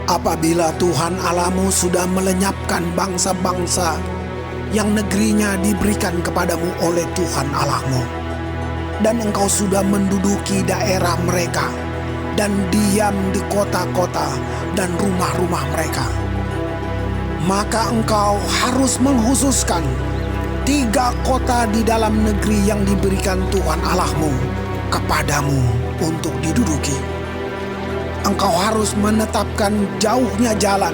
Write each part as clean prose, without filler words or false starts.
Apabila Tuhan Allahmu sudah melenyapkan bangsa-bangsa yang negerinya diberikan kepadamu oleh Tuhan Allahmu, dan engkau sudah menduduki daerah mereka dan diam di kota-kota dan rumah-rumah mereka, maka engkau harus menghususkan 3 kota di dalam negeri yang diberikan Tuhan Allahmu kepadamu untuk diduduki. Engkau harus menetapkan jauhnya jalan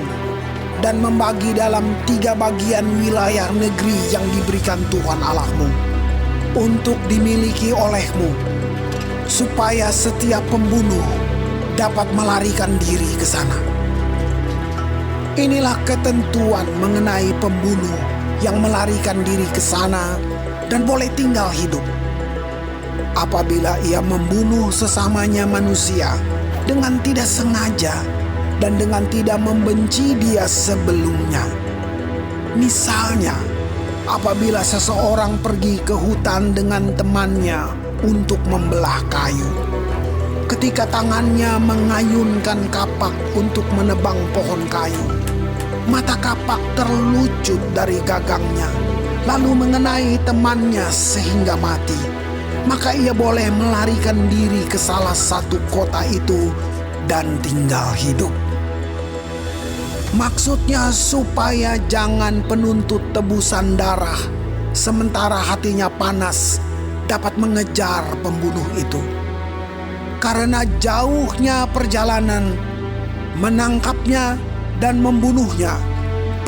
dan membagi dalam 3 bagian wilayah negeri yang diberikan Tuhan Allahmu untuk dimiliki olehmu, supaya setiap pembunuh dapat melarikan diri ke sana. Inilah ketentuan mengenai pembunuh yang melarikan diri ke sana dan boleh tinggal hidup. Apabila ia membunuh sesamanya manusia dengan tidak sengaja dan dengan tidak membenci dia sebelumnya. Misalnya, apabila seseorang pergi ke hutan dengan temannya untuk membelah kayu, ketika tangannya mengayunkan kapak untuk menebang pohon kayu, mata kapak terlucut dari gagangnya, lalu mengenai temannya sehingga mati, maka ia boleh melarikan diri ke salah satu kota itu dan tinggal hidup. Maksudnya supaya jangan penuntut tebusan darah sementara hatinya panas dapat mengejar pembunuh itu. Karena jauhnya perjalanan menangkapnya dan membunuhnya,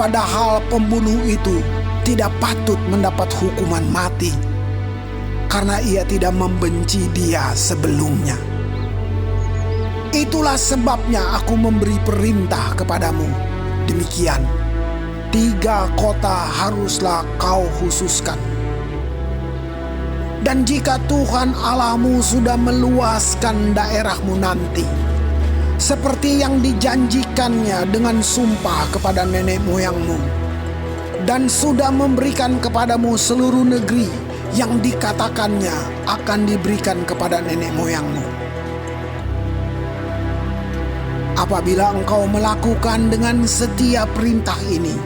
padahal pembunuh itu tidak patut mendapat hukuman mati, karena ia tidak membenci dia sebelumnya. Itulah sebabnya aku memberi perintah kepadamu. Demikian, 3 kota haruslah kau khususkan. Dan jika Tuhan Allahmu sudah meluaskan daerahmu nanti, seperti yang dijanjikannya dengan sumpah kepada nenek moyangmu, dan sudah memberikan kepadamu seluruh negeri yang dikatakannya akan diberikan kepada nenek moyangmu. Apabila engkau melakukan dengan setia perintah ini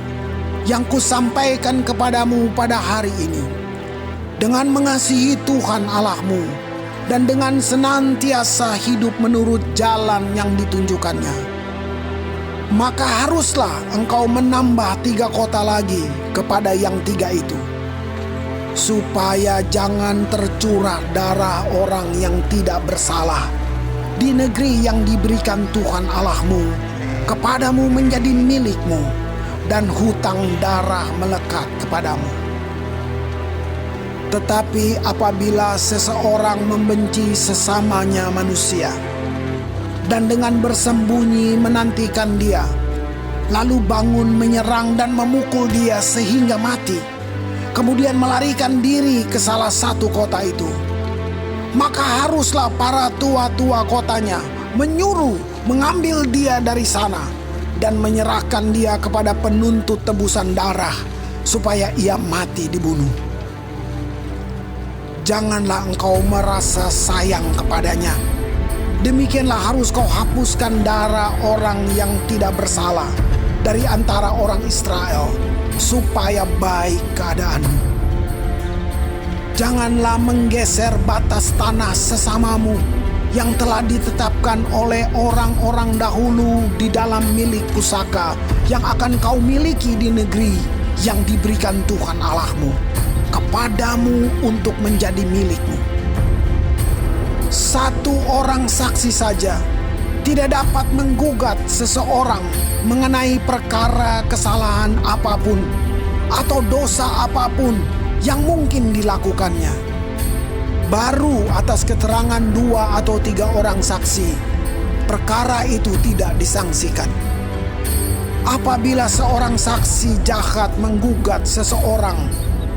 yang kusampaikan kepadamu pada hari ini, dengan mengasihi Tuhan Allahmu dan dengan senantiasa hidup menurut jalan yang ditunjukkannya, maka haruslah engkau menambah 3 kota lagi kepada yang 3 itu, supaya jangan tercurah darah orang yang tidak bersalah di negeri yang diberikan Tuhan Allahmu kepadamu menjadi milikmu, dan hutang darah melekat kepadamu. Tetapi apabila seseorang membenci sesamanya manusia dan dengan bersembunyi menantikan dia, lalu bangun menyerang dan memukul dia sehingga mati, kemudian melarikan diri ke salah satu kota itu, maka haruslah para tua-tua kotanya menyuruh mengambil dia dari sana dan menyerahkan dia kepada penuntut tebusan darah supaya ia mati dibunuh. Janganlah engkau merasa sayang kepadanya. Demikianlah harus kau hapuskan darah orang yang tidak bersalah dari antara orang Israel, supaya baik keadaanmu. Janganlah menggeser batas tanah sesamamu yang telah ditetapkan oleh orang-orang dahulu di dalam milik pusaka yang akan kau miliki di negeri yang diberikan Tuhan Allahmu kepadamu untuk menjadi milikmu. 1 orang saksi saja tidak dapat menggugat seseorang mengenai perkara kesalahan apapun atau dosa apapun yang mungkin dilakukannya. Baru atas keterangan 2 atau 3 orang saksi, perkara itu tidak disangsikan. Apabila seorang saksi jahat menggugat seseorang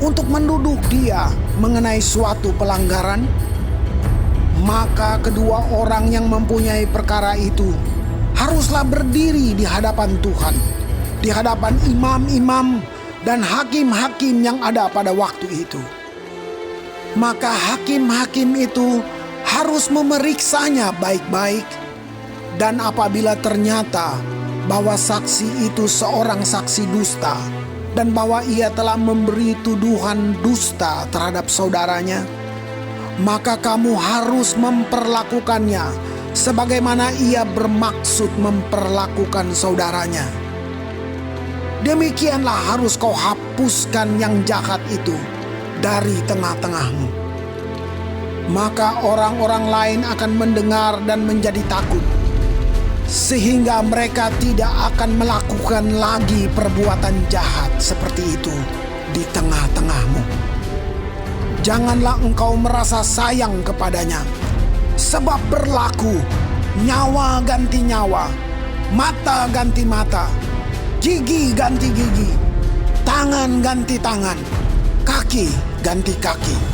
untuk menduduk dia mengenai suatu pelanggaran, maka kedua orang yang mempunyai perkara itu haruslah berdiri di hadapan Tuhan, di hadapan imam-imam dan hakim-hakim yang ada pada waktu itu. Maka hakim-hakim itu harus memeriksanya baik-baik, dan apabila ternyata bahwa saksi itu seorang saksi dusta, dan bahwa ia telah memberi tuduhan dusta terhadap saudaranya, maka kamu harus memperlakukannya sebagaimana ia bermaksud memperlakukan saudaranya. Demikianlah harus kau hapuskan yang jahat itu dari tengah-tengahmu. Maka orang-orang lain akan mendengar dan menjadi takut, sehingga mereka tidak akan melakukan lagi perbuatan jahat seperti itu di tengah-tengahmu. Janganlah engkau merasa sayang kepadanya, sebab berlaku nyawa ganti nyawa, mata ganti mata, gigi ganti gigi, tangan ganti tangan, kaki ganti kaki.